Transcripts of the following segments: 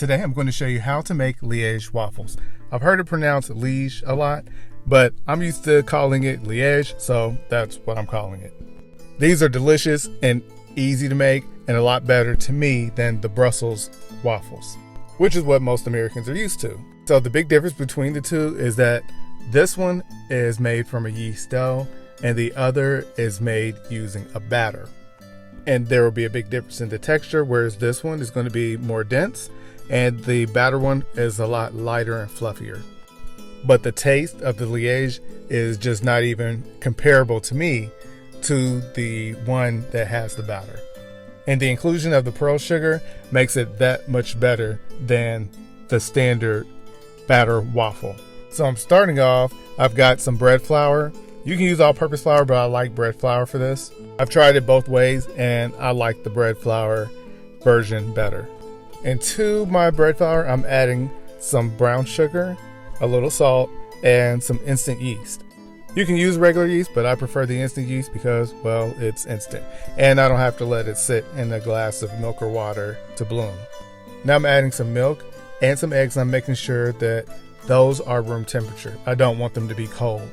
Today I'm going to show you how to make Liege waffles. I've heard it pronounced Liege a lot, but I'm used to calling it Liege, so that's what I'm calling it. These are delicious and easy to make and a lot better to me than the Brussels waffles, which is what most Americans are used to. So the big difference between the two is that this one is made from a yeast dough and the other is made using a batter. And there will be a big difference in the texture, whereas this one is going to be more dense and the batter one is a lot lighter and fluffier. But the taste of the Liege is just not even comparable to me to the one that has the batter. And the inclusion of the pearl sugar makes it that much better than the standard batter waffle. So I'm starting off, I've got some bread flour. You can use all-purpose flour, but I like bread flour for this. I've tried it both ways and I like the bread flour version better. And to my bread flour, I'm adding some brown sugar, a little salt, and some instant yeast. You can use regular yeast, but I prefer the instant yeast because, well, it's instant. And I don't have to let it sit in a glass of milk or water to bloom. Now I'm adding some milk and some eggs. I'm making sure that those are room temperature. I don't want them to be cold,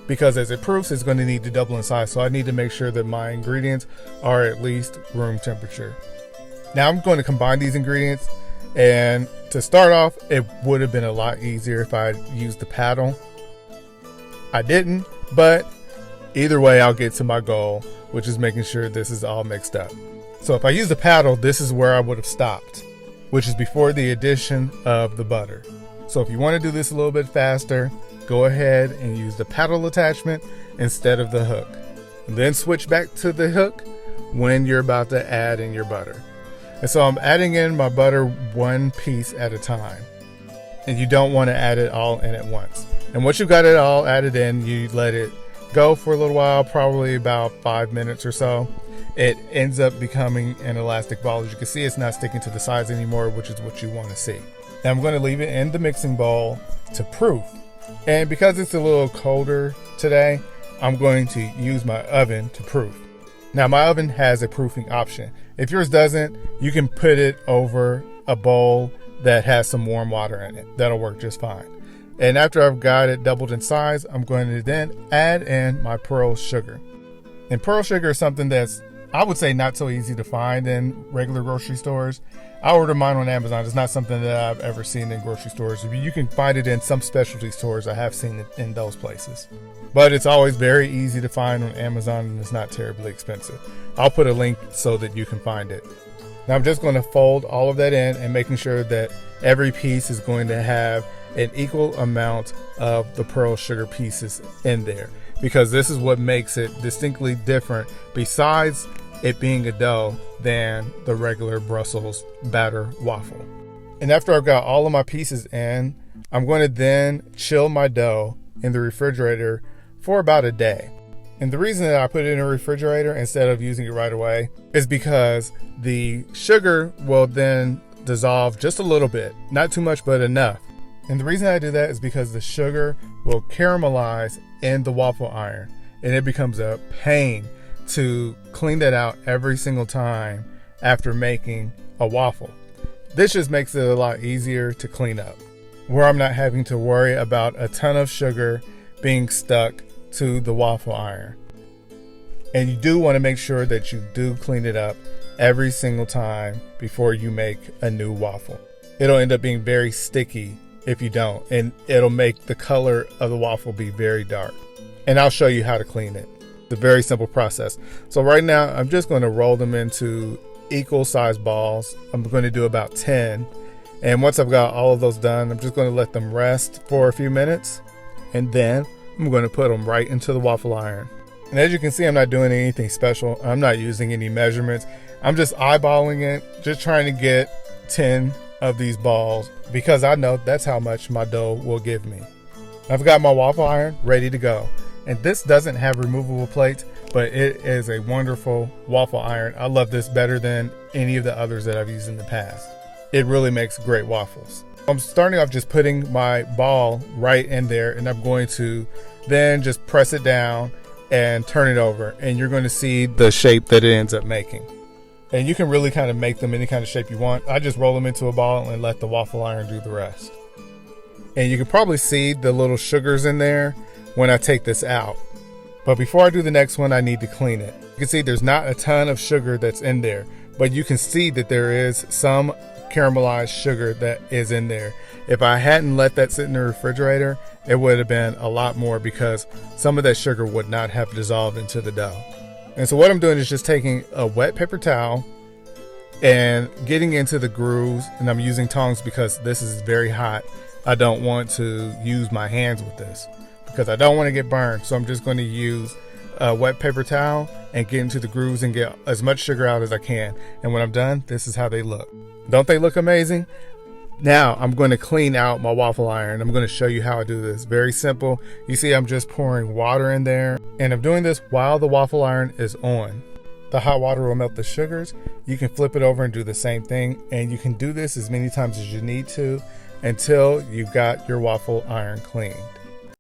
because as it proofs, it's going to need to double in size. So I need to make sure that my ingredients are at least room temperature. Now I'm going to combine these ingredients, and to start off, it would have been a lot easier if I used the paddle. I didn't, but either way, I'll get to my goal, which is making sure this is all mixed up. So if I use the paddle, this is where I would have stopped, which is before the addition of the butter. So if you want to do this a little bit faster, go ahead and use the paddle attachment instead of the hook. And then switch back to the hook when you're about to add in your butter. And so I'm adding in my butter one piece at a time. And you don't want to add it all in at once. And once you've got it all added in, you let it go for a little while, probably about 5 minutes or so. It ends up becoming an elastic ball. As you can see, it's not sticking to the sides anymore, which is what you want to see. Now I'm going to leave it in the mixing bowl to proof. And because it's a little colder today, I'm going to use my oven to proof. Now my oven has a proofing option. If yours doesn't, you can put it over a bowl that has some warm water in it. That'll work just fine. And after I've got it doubled in size, I'm going to then add in my pearl sugar. And pearl sugar is something that's, I would say, not so easy to find in regular grocery stores. I order mine on Amazon. It's not something that I've ever seen in grocery stores. You can find it in some specialty stores. I have seen it in those places. But it's always very easy to find on Amazon and it's not terribly expensive. I'll put a link so that you can find it. Now I'm just going to fold all of that in and making sure that every piece is going to have an equal amount of the pearl sugar pieces in there, because this is what makes it distinctly different, besides it being a dough, than the regular Brussels batter waffle. And after I've got all of my pieces in, I'm going to then chill my dough in the refrigerator for about a day. And the reason that I put it in a refrigerator instead of using it right away is because the sugar will then dissolve just a little bit, not too much, but enough. And the reason I do that is because the sugar will caramelize in the waffle iron, and it becomes a pain to clean that out every single time after making a waffle. This just makes it a lot easier to clean up, where I'm not having to worry about a ton of sugar being stuck to the waffle iron. And you do want to make sure that you do clean it up every single time before you make a new waffle. It'll end up being very sticky if you don't, and it'll make the color of the waffle be very dark. And I'll show you how to clean it. It's a very simple process. So right now I'm just going to roll them into equal size balls. I'm going to do about 10. And once I've got all of those done, I'm just going to let them rest for a few minutes. And then I'm going to put them right into the waffle iron. And as you can see, I'm not doing anything special. I'm not using any measurements. I'm just eyeballing it, just trying to get 10 of these balls, because I know that's how much my dough will give me. I've got my waffle iron ready to go. And this doesn't have removable plates, but it is a wonderful waffle iron. I love this better than any of the others that I've used in the past. It really makes great waffles. I'm starting off just putting my ball right in there, and I'm going to then just press it down and turn it over, and you're going to see the shape that it ends up making. And you can really kind of make them any kind of shape you want. I just roll them into a ball and let the waffle iron do the rest. And you can probably see the little sugars in there when I take this out. But before I do the next one, I need to clean it. You can see there's not a ton of sugar that's in there, but you can see that there is some caramelized sugar that is in there. If I hadn't let that sit in the refrigerator, it would have been a lot more because some of that sugar would not have dissolved into the dough. And so what I'm doing is just taking a wet paper towel and getting into the grooves, and I'm using tongs because this is very hot. I don't want to use my hands with this because I don't want to get burned. So I'm just going to use a wet paper towel and get into the grooves and get as much sugar out as I can. And when I'm done, this is how they look. Don't they look amazing? Now I'm going to clean out my waffle iron. I'm going to show you how I do this. Very simple. You see I'm just pouring water in there, and I'm doing this while the waffle iron is on. The hot water will melt the sugars. You can flip it over and do the same thing, and you can do this as many times as you need to until you've got your waffle iron cleaned.